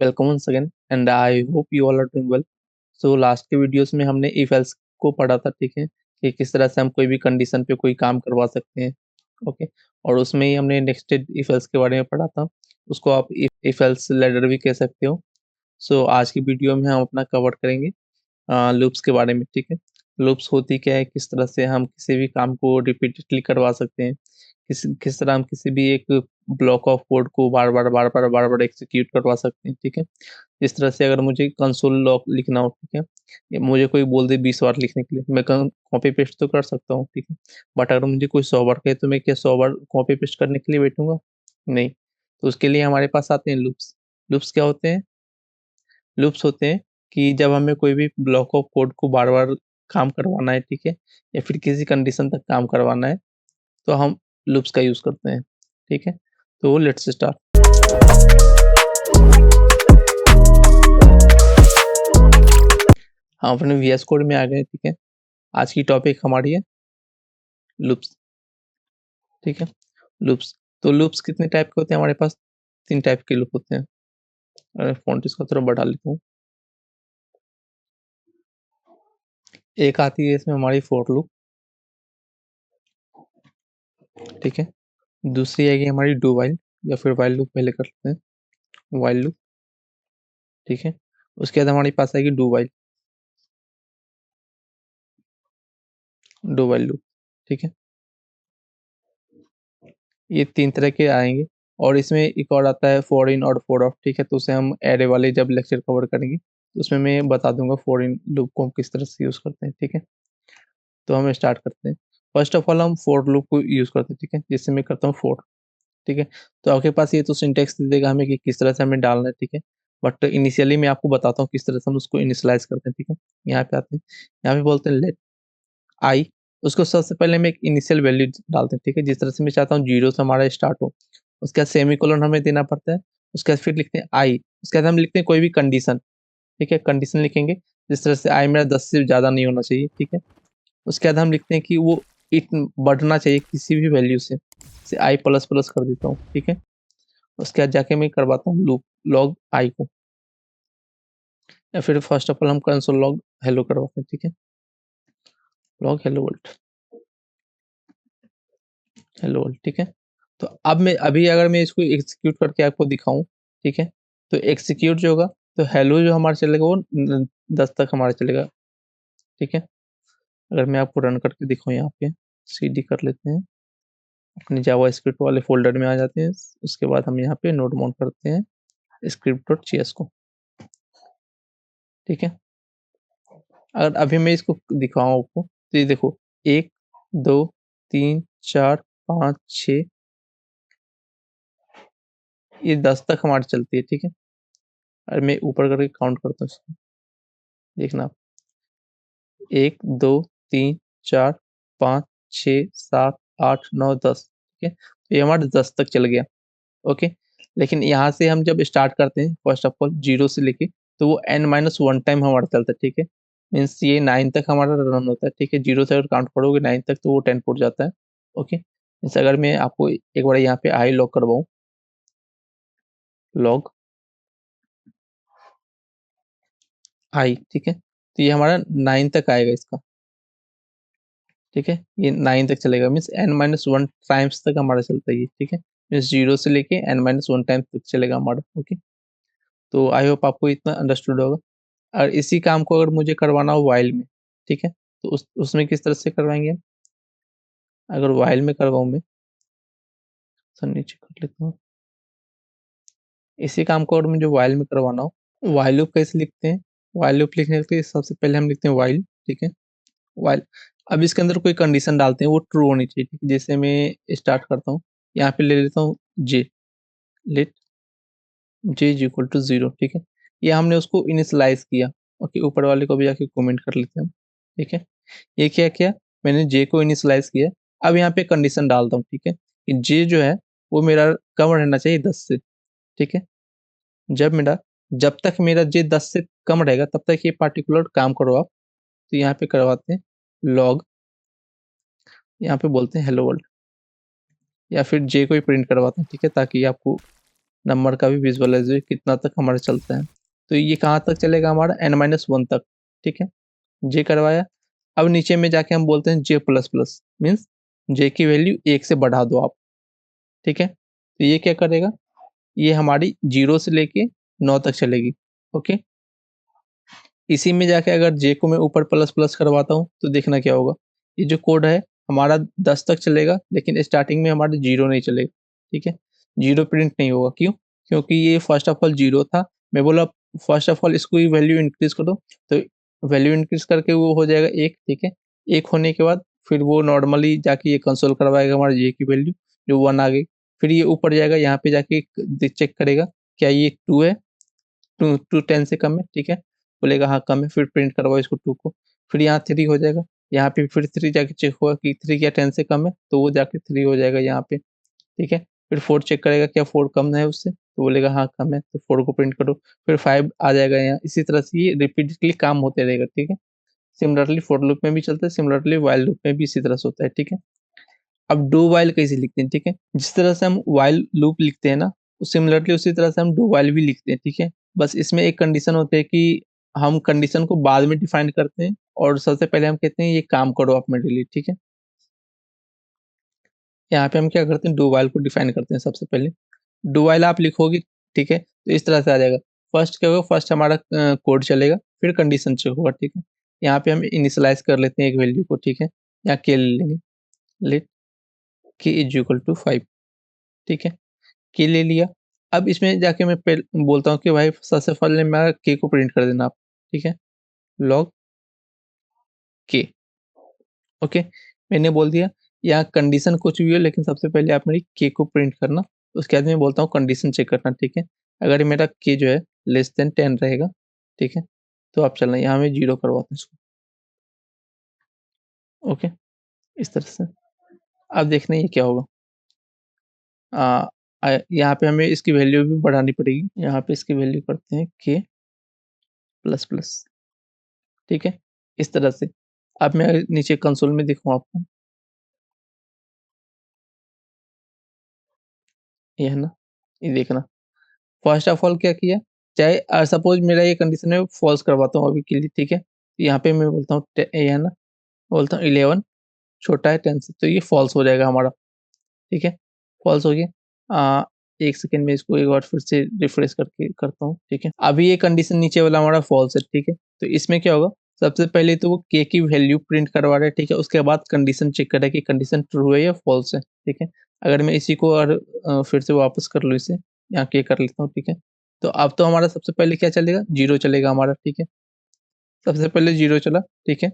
Welcome once again and I hope you all are doing well. So last के videos में हमने if else को पढ़ा था, ठीक है, कि किस तरह से हम कोई भी कंडीशन पे कोई काम करवा सकते हैं। ओके। और उसमें ही हमने नेक्स्टेड इफ एल्स के बारे में पढ़ा था। उसको आप इफ एल्स लैडर भी कह सकते हो। सो आज की वीडियो में हम अपना कवर करेंगे लूप्स के बारे में, ठीक है। लूप्स होती क्या है, किस तरह से हम किसी भी काम को रिपीटेडली करवा सकते हैं, किस किस तरह हम किसी भी एक ब्लॉक ऑफ कोड को बार बार एग्जीक्यूट करवा सकते हैं, ठीक है। इस तरह से अगर मुझे कंसोल लॉग लिखना हो, ठीक है, ये मुझे कोई बोल दे 20 बार लिखने के लिए, मैं कॉपी पेस्ट तो कर सकता हूँ, ठीक है। बट अगर मुझे कोई 100 बार कहे तो मैं क्या 100 बार कॉपी पेस्ट करने के लिए बैठूंगा? नहीं। तो उसके लिए हमारे पास आते हैं लूप्स। लूप्स क्या होते हैं? लूप्स होते हैं कि जब हमें कोई भी ब्लॉक ऑफ कोड को बार-बार काम करवाना है, ठीक है? या फिर किसी कंडीशन तक काम करवाना है, तो हम लूप्स का यूज़ करते हैं, ठीक है? तो लेट्स स्टार्ट। हम अपने वीएस कोड में आ गए, ठीक है? आज की टॉपिक हमारी है लूप्स, ठीक है? लूप्स। तो लूप्स कितने टाइप के होते हैं हमारे पास? 3 टाइप के लूप होते हैं। फ़ॉन्ट इसका थोड़ा बढ़ा लेता हूँ। एक आती है इसमें हमारी फॉर लूप, ठीक है? दूसरी आएगी हमारी डू व्हाइल या फिर व्हाइल लूप पहले कर लेते हैं, व्हाइल लूप, ठीक है? उसके बाद हमारे पास आएगी डू व्हाइल लूप, ठीक है? ये 3 तरह के आएँगे और इसमें एक और आता है फॉर इन और फॉर आउट, ठीक है? तो उसे हम एरे वाले जब लेक्चर कवर करेंगे, तो उसमें मैं बता दूँगा फॉर इन लूप को हम किस तरह से यूज़ करते हैं, ठीक है? तो हम स्टार्ट करते हैं। फर्स्ट ऑफ ऑल हम फॉर लूप को यूज़ करते हैं, ठीक है? जिससे मैं करता हूँ फॉर, ठीक है? तो आपके पास ये तो सिंटैक्स दे देगा हमें कि किस तरह से हमें डालना है, ठीक है? बट इनिशियली मैं आपको बताता हूँ किस तरह से हम उसको इनिशियलाइज़ करते हैं, ठीक है? यहाँ पे आते हैं, यहाँ पे बोलते हैं लेट आई, उसको सबसे पहले हम एक इनिशियल वैल्यू डालते हैं, ठीक है? जिस तरह से मैं चाहता हूँ 0 से हमारा स्टार्ट हो। उसके बाद सेमीकोलन हमें देना पड़ता है। उसके बाद फिर लिखते हैं आई, उसके बाद हम लिखते हैं कोई भी कंडीशन, ठीक है? कंडीशन लिखेंगे जिस तरह से आई मेरा 10 से ज़्यादा नहीं होना चाहिए, ठीक है? उसके बाद हम लिखते हैं कि वो इट बढ़ना चाहिए किसी भी वैल्यू से। जैसे आई प्लस प्लस कर देता हूँ, ठीक है? उसके बाद जाके मैं करवाता हूँ लूप लॉग आई को, या फिर फर्स्ट ऑफ ऑल हम कंसोल लॉग हेलो करवाते हैं, ठीक है? Log hello world, hello world, ठीक है? तो अब मैं अभी अगर मैं इसको एग्जीक्यूट करके आपको दिखाऊँ, ठीक है? तो एग्जीक्यूट जो होगा, तो हेलो जो हमारा चलेगा वो 10 तक हमारा चलेगा, ठीक है? अगर मैं आपको रन करके दिखाऊँ यहाँ पे, सीडी कर लेते हैं, अपने जावास्क्रिप्ट वाले फ़ोल्डर में आ जाते हैं, उसके बाद हम यहाँ पे नोड माउंट करते हैं script.js को, ठीक है? अगर अभी मैं इसको दिखाऊँ आपको, तो ये देखो 1, 2, 3, 4, 5, 6, ये 10 तक हमारी चलती है, ठीक है? और मैं ऊपर करके काउंट करता हूँ इसको, देखना आप 1, 2, 3, 4, 5, 6, 7, 8, 9, 10, ठीक है? तो ये हमारा 10 तक चल गया, ओके? लेकिन यहाँ से हम जब स्टार्ट करते हैं फर्स्ट ऑफ ऑल 0 से लेके, तो वो n-1 टाइम हमारा चलता है, ठीक है? मीन्स ये 9 तक हमारा रन होता है, ठीक है? 0 से अगर काउंट करोगे 9 तक तो वो 10 फुट जाता है, ओके? मीन्स अगर मैं आपको एक बार यहाँ पे आई लॉग करवाऊँ, लॉग आई, ठीक है? तो ये हमारा 9 तक आएगा इसका, ठीक है? ये 9 तक चलेगा मीन्स n-1 टाइम्स तक हमारा चलता है ये, ठीक है? मीन्स 0 से लेके n-1 टाइम्स तक चलेगा हमारा, ओके? तो आई होप आपको इतना अंडरस्टूड होगा। और इसी काम को अगर मुझे करवाना हो व्हाइल में, ठीक है? तो उसमें किस तरह से करवाएँगे हम? अगर व्हाइल में करवाऊँ मैं, सर नीचे कर लेता हूँ। इसी काम को अगर मुझे व्हाइल में करवाना हो, व्हाइल लूप कैसे लिखते हैं? व्हाइल लूप लिखने के लिए सबसे पहले हम लिखते हैं व्हाइल, ठीक है? व्हाइल, अब इसके अंदर कोई कंडीशन डालते हैं, वो ट्रू होनी चाहिए, ठीक है? जैसे मैं स्टार्ट करता हूँ, यहाँ पे ले लेता हूँ J, let J is equal to 0, ठीक है? ये हमने उसको इनिशियलाइज़ किया, ओके? ऊपर वाले को भी जाके कमेंट कर लेते हैं हम, ठीक है? ये क्या किया? मैंने जे को इनिशियलाइज़ किया। अब यहाँ पे कंडीशन डालता हूँ, ठीक है? कि जे जो है, वो मेरा कम रहना चाहिए 10 से, ठीक है? जब तक मेरा जे 10 से कम रहेगा, तब तक ये पार्टिकुलर काम करो आप। तो यहाँ पे करवाते हैं लॉग, यहाँ पे बोलते हैं हेलो वर्ल्ड, या फिर जे को ही प्रिंट करवाते हैं, ठीक है? ताकि आपको नंबर का भी विजुअलाइज कितना तक हमारा चलता है। तो ये कहाँ तक चलेगा हमारा n-1 तक, ठीक है। जे करवाया। अब नीचे में जाके हम बोलते हैं जे प्लस प्लस, मीन्स जे की वैल्यू 1 से बढ़ा दो आप, ठीक है। तो ये क्या करेगा, ये हमारी 0 से लेके 9 तक चलेगी, ओके। इसी में जाके अगर जे को मैं ऊपर प्लस प्लस करवाता हूँ तो देखना क्या होगा, ये जो कोड है हमारा 10 तक चलेगा, लेकिन स्टार्टिंग में हमारा 0 नहीं चलेगा, ठीक है। 0 प्रिंट नहीं होगा, क्यों? क्योंकि ये फर्स्ट ऑफ ऑल 0 था। मैं बोला फर्स्ट ऑफ ऑल इसको वैल्यू इंक्रीज करो, तो वैल्यू इंक्रीज करके वो हो जाएगा 1, ठीक है। 1 होने के बाद फिर वो नॉर्मली जाके ये कंसोल करवाएगा हमारा जे की वैल्यू जो 1 आ गई। फिर ये ऊपर जाएगा, यहाँ पे जाके चेक करेगा क्या ये 2 है, 2 10 से कम है, ठीक है। बोलेगा हाँ कम है, फिर प्रिंट करवाओ इसको 2 को। फिर यहाँ 3 हो जाएगा, यहाँ पे फिर 3 जाके चेक होगा कि 3 क्या 10 से कम है, तो वो जाके 3 हो जाएगा यहाँ पे, ठीक है। फिर 4 चेक करेगा क्या 4 कम है उससे, तो बोलेगा हाँ कम है, तो 4 को प्रिंट करो। फिर 5 आ जाएगा यहाँ, इसी तरह से ये रिपीटेडली काम होते रहेगा, ठीक है। सिमिलरली फॉर लूप में भी चलता है, सिमिलरली व्हाइल लूप में भी इसी तरह से होता है, ठीक है। अब डू व्हाइल कैसे लिखते हैं, ठीक है। जिस तरह से हम व्हाइल लूप लिखते हैं ना, सिमिलरली उसी तरह से हम डू व्हाइल भी लिखते हैं, ठीक है। बस इसमें एक कंडीशन होती है कि हम कंडीशन को बाद में डिफाइन करते हैं, और सबसे पहले हम कहते हैं ये काम करो आप मेरे लिए, ठीक है। यहाँ पे हम क्या करते हैं, डू व्हाइल को डिफाइन करते हैं सबसे पहले। डू व्हाइल आप लिखोगे, ठीक है, तो इस तरह से आ जाएगा। फर्स्ट क्या होगा, फर्स्ट हमारा कोड चलेगा, फिर कंडीशन चेक होगा, ठीक है। यहाँ पे हम इनिशियलाइज कर लेते हैं एक वैल्यू को, ठीक है। यहाँ के ले लेंगे, लेट के इज इक्वल टू 5, ठीक है। के ले लिया। अब इसमें जाके मैं बोलता हूँ कि भाई सबसे पहले मेरा के को प्रिंट कर देना आप, ठीक है। लॉग के, ओके। मैंने बोल दिया। यहाँ कंडीशन कुछ भी हो, लेकिन सबसे पहले आप मेरी के को प्रिंट करना। उसके बाद मैं बोलता हूँ कंडीशन चेक करना, ठीक है। अगर मेरा के जो है लेस देन 10 रहेगा, ठीक है, तो आप चलना, यहाँ मैं 0 करवाता हूँ इसको, ओके। इस तरह से अब देखना ये क्या होगा। आ, यहाँ पे हमें इसकी वैल्यू भी बढ़ानी पड़ेगी। यहाँ पे इसकी वैल्यू करते हैं के प्लस प्लस, ठीक है। इस तरह से अब मैं नीचे कंसोल में दिखाऊँ आपको, ये है ना, ये देखना। फर्स्ट ऑफ ऑल क्या किया, चाहे सपोज मेरा ये कंडीशन है फॉल्स करवाता हूँ अभी के लिए, ठीक है। यहाँ पे मैं बोलता हूँ ये है ना, बोलता हूँ 11 छोटा है 10 से, तो ये फॉल्स हो जाएगा हमारा, ठीक है। फॉल्स हो गया। एक सेकंड में इसको एक बार फिर से रिफ्रेश करके करता हूँ, ठीक है। अभी ये कंडीशन नीचे वाला हमारा फॉल्स है, ठीक है। तो इसमें क्या होगा, सबसे पहले तो वो के की वैल्यू प्रिंट करवा रहा है, ठीक है। उसके बाद कंडीशन चेक कर रहा है कि कंडीशन ट्रू है या फॉल्स है, ठीक है। अगर मैं इसी को और फिर से वापस कर लूँ इसे, यहाँ के कर लेता हूँ, ठीक है। तो अब तो हमारा सबसे पहले क्या चलेगा, 0 चलेगा हमारा, ठीक है। सबसे पहले 0 चला, ठीक है।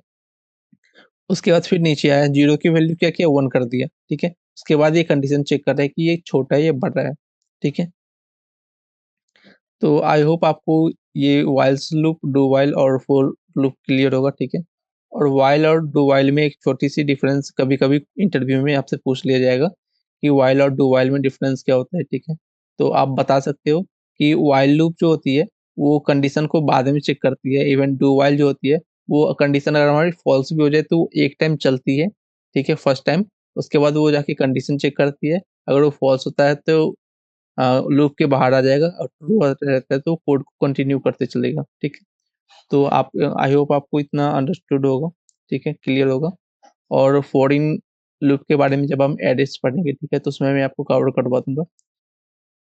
उसके बाद फिर नीचे आया, 0 की वैल्यू क्या किया, 1 कर दिया, ठीक है। उसके बाद ये कंडीशन चेक कर रहा है कि ये छोटा है या बड़ा है, ठीक है। तो आई होप आपको ये व्हाइल्स लूप, डू व्हाइल और फॉर लूप क्लियर होगा, ठीक है। और व्हाइल और डू व्हाइल में एक छोटी-सी डिफरेंस कभी-कभी इंटरव्यू में आपसे पूछ लिया जाएगा कि व्हाइल और डू व्हाइल में डिफरेंस क्या होता है, ठीक है। तो आप बता सकते हो कि व्हाइल लूप जो होती है, वो कंडीशन को बाद में चेक करती है। इवन डू व्हाइल जो होती है, वो कंडीशन अगर हमारी फॉल्स भी हो जाए तो वो एक टाइम चलती है, ठीक है, फर्स्ट टाइम। उसके बाद वो जाके कंडीशन चेक करती है। अगर वो फॉल्स होता है तो लूप के बाहर आ जाएगा, और ट्रू रहता है तो कोड को कंटिन्यू करते चलेगा, ठीक है। तो आप आई होप आपको इतना अंडरस्टूड होगा, ठीक है, क्लियर होगा। और फॉरिन लूप के बारे में जब हम एडिट्स पढ़ेंगे, ठीक है, तो उसमें मैं आपको कवर करवा दूँगा,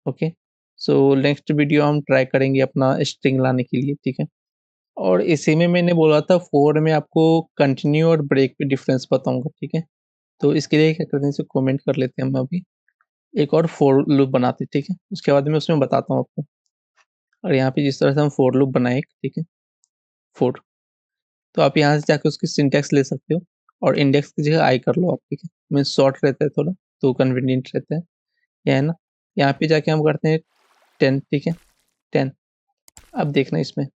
ओके। सो नेक्स्ट वीडियो हम ट्राई करेंगे अपना स्ट्रिंग लाने के लिए, ठीक है। और इसी में मैंने बोला था फोर में आपको कंटिन्यू और ब्रेक पे डिफरेंस बताऊँगा, ठीक है। तो इसके लिए क्या करते हैं, इसे कमेंट कर लेते हैं हम अभी। एक और फोर लूप बनाते हैं, ठीक है। उसके बाद मैं उसमें बताता हूँ आपको। और यहाँ पे जिस तरह से हम फोर लूप बनाए, ठीक है, फोर, तो आप यहाँ से जाके उसकी सिंटैक्स ले सकते हो, और इंडेक्स की जगह आई कर लो आप, ठीक है। मीन्स शॉर्ट रहता है थोड़ा, तो कन्वीनियंट रहता है, ये है ना। यहाँ पे जाके हम करते हैं 10, ठीक है, 10। अब देखना इसमें,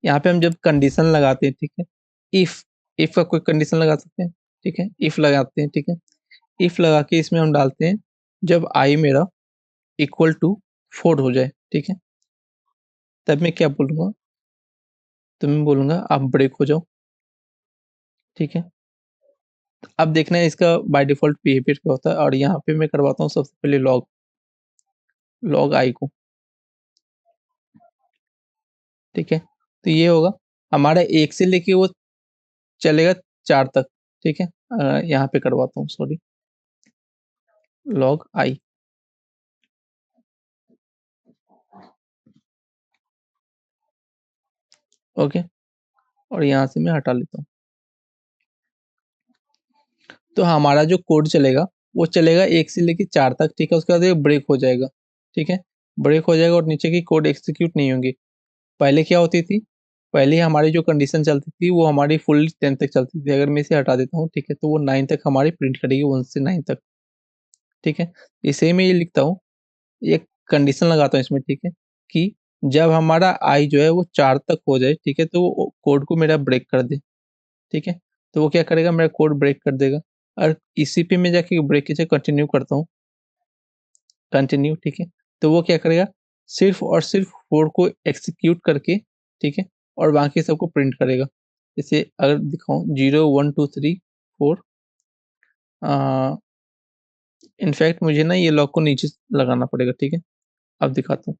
यहाँ पे हम जब कंडीशन लगाते हैं, ठीक है, इफ इफ का कोई कंडीशन लगा सकते हैं, ठीक है, इफ लगाते हैं, ठीक है। इफ लगा के इसमें हम डालते हैं जब आई मेरा इक्वल टू 4 हो जाए, ठीक है, तब मैं क्या बोलूँगा, तो मैं बोलूँगा आप ब्रेक हो जाओ, ठीक है। अब देखना है इसका बाय डिफ़ॉल्ट बिहेवियर क्या होता है, और यहाँ पे मैं करवाता हूँ सबसे पहले लॉग, लॉग आई को, ठीक है? तो ये होगा हमारा 1 से लेके वो चलेगा 4 तक, ठीक है? यहाँ पे करवाता हूँ, सॉरी, लॉग आई, ओके? और यहाँ से मैं हटा लेता हूँ। तो हमारा जो कोड चलेगा, वो चलेगा 1 से लेके 4 तक, ठीक है? उसके बाद ये ब्रेक हो जाएगा, ठीक है? ब्रेक हो जाएगा और नीचे की कोड एग्ज़ीक्यूट नहीं होंगी। पहले क्या होती थी? पहले हमारी जो कंडीशन चलती थी, वो हमारी फुल 10 तक चलती थी। अगर मैं इसे हटा देता हूँ, ठीक है? तो वो 9 तक हमारी प्रिंट करेगी, 1 से 9 तक, ठीक है? इसे मैं ये लिखता हूँ, एक कंडीशन लगाता हूँ इसमें, ठीक है? कि जब हमारा i जो है वो 4 तक हो जाए, ठीक है? तो वो कोड को मेरा ब्रेक कर दे, ठीक है? तो वो क्या करेगा, मेरा कोड ब्रेक कर देगा और इसी पे मैं जाके ब्रेक के कंटिन्यू करता हूँ, कंटिन्यू, ठीक है? तो वो क्या करेगा, सिर्फ़ और सिर्फ़ कोड को एग्ज़ीक्यूट करके, ठीक है? और बाकी सबको प्रिंट करेगा। जैसे अगर दिखाऊँ 0, 1, 2, 3, 4, अ, इनफैक्ट मुझे ना ये लॉक को नीचे लगाना पड़ेगा, ठीक है? अब दिखाता हूँ।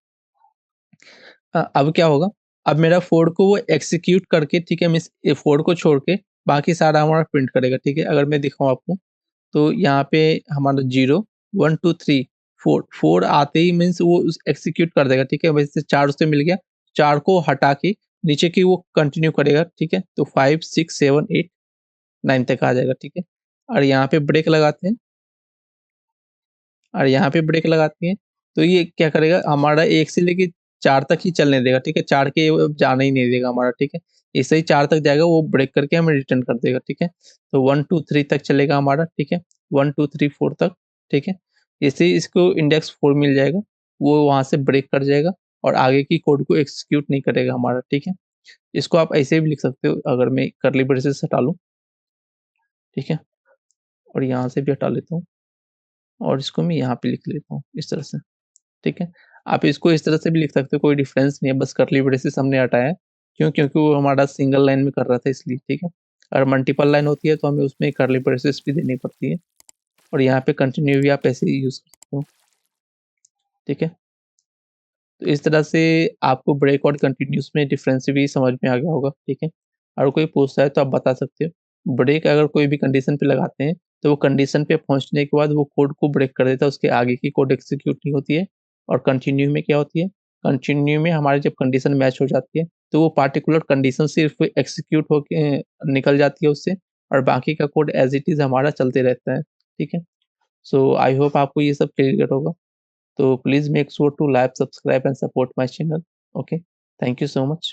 अब क्या होगा, अब मेरा कोड को वो एग्ज़ीक्यूट करके, ठीक है? मीन्स ये कोड को छोड़ के बाकी सारा हमारा प्रिंट करेगा, ठीक है? अगर मैं दिखाऊँ आपको, तो यहाँ पे हमारा 0, 1, 2, 3, 4, 4 आते ही मीन्स वो उस एग्ज़ीक्यूट कर देगा, ठीक है? वैसे 4 उससे मिल गया, 4 को हटा के नीचे की वो कंटिन्यू करेगा, ठीक है? तो 5, 6, 7, 8, 9 तक आ जाएगा, ठीक है? और यहाँ पे ब्रेक लगाते हैं और यहाँ पे ब्रेक लगाते हैं, तो ये क्या करेगा, हमारा 1 से लेके 4 तक ही चलने देगा, ठीक है? 4 के अब जाने ही नहीं देगा हमारा, ठीक है? ऐसे ही 4 तक जाएगा, वो ब्रेक करके हमें रिटर्न कर देगा, ठीक है? तो 1, 2, 3 तक चलेगा हमारा, ठीक है? 1, 2, 3, 4 तक, ठीक है? जैसे ही इसको इंडेक्स 4 मिल जाएगा, वो वहाँ से ब्रेक कर जाएगा और आगे की कोड को एक्जीक्यूट नहीं करेगा हमारा, ठीक है? इसको आप ऐसे भी लिख सकते हो, अगर मैं कर्ली ब्रेसेस हटा लूँ, ठीक है? और यहाँ से भी हटा लेता हूँ और इसको मैं यहाँ पे लिख लेता हूँ, इस तरह से। ठीक है? आप इसको इस तरह से भी लिख सकते हो, कोई डिफरेंस नहीं है, बस कर्ली ब्रेसेस हमने हटाया है। क्यों? क्योंकि वो हमारा सिंगल लाइन में कर रहा था इसलिए, ठीक है? अगर मल्टीपल लाइन होती है तो हमें उसमें कर्ली ब्रेसेस भी देनी पड़ती है और यहाँ पे कंटिन्यू भी आप ऐसे ही यूज़ कर सकते हो, ठीक है? तो इस तरह से आपको ब्रेक और कंटिन्यूअस में डिफरेंस भी समझ में आ गया होगा, ठीक है? अगर कोई पूछता है तो आप बता सकते हो। ब्रेक अगर कोई भी कंडीशन पे लगाते हैं, तो वो कंडीशन पे पहुँचने के बाद वो कोड को ब्रेक कर देता है, उसके आगे की कोड एक्ज़ीक्यूट नहीं होती है और कंटिन्यू में क्या होती है, कंटिन्यू में हमारी जब कंडीशन मैच हो जाती है, तो वो पार्टिकुलर कंडीशन सिर्फ़ एक्ज़ीक्यूट होके निकल जाती है उससे और बाकी का कोड एज़ इट इज़ हमारा चलते रहता है, ठीक है? सो आई होप आपको ये सब क्लियर होगा। So please make sure to like, subscribe and support my channel. Okay. Thank you so much.